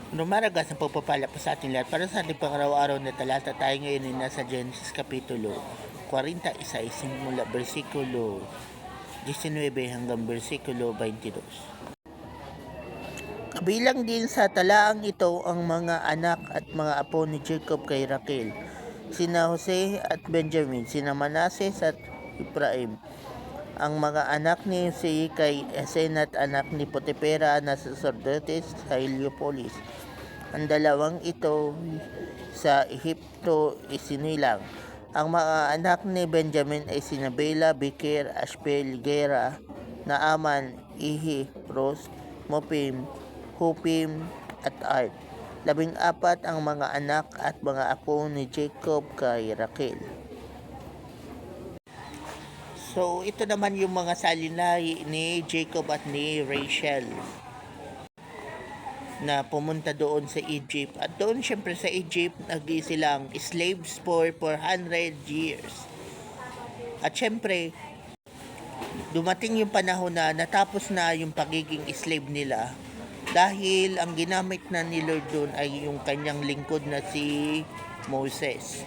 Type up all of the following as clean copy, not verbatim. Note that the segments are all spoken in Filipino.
Lumaragas ang pagpapala po sa ating lahat. Para sa ating pangaraw-araw na talata, tayo ngayon ay nasa Genesis Kapitulo 41, simula versikulo 19 hanggang versikulo 22. Kabilang din sa talaang ito ang mga anak at mga apo ni Jacob kay Raquel, sina Jose at Benjamin, sina Manases at Ephraim. Ang mga anak ni Jose kay Asenat, anak ni Potipera na sacerdotes sa Heliopolis. Ang dalawang ito sa Ehipto isinilang. Ang mga anak ni Benjamin ay sina Bela, Beker, Ashbel, Gera, Naaman, Ihi, Ros, Mopim, Hupim at Ard. 14 ang mga anak at mga apo ni Jacob kay Raquel. So, ito naman yung mga salinahi ni Jacob at ni Rachel na pumunta doon sa Egypt. At doon syempre sa Egypt, silang slaves for 400 years. At syempre, dumating yung panahon na natapos na yung pagiging slave nila dahil ang ginamit na ni Lord doon ay yung kanyang lingkod na si Moses.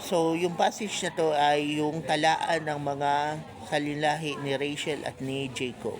So, yung passage na to ay yung talaan ng mga salinahi ni Rachel at ni Jacob.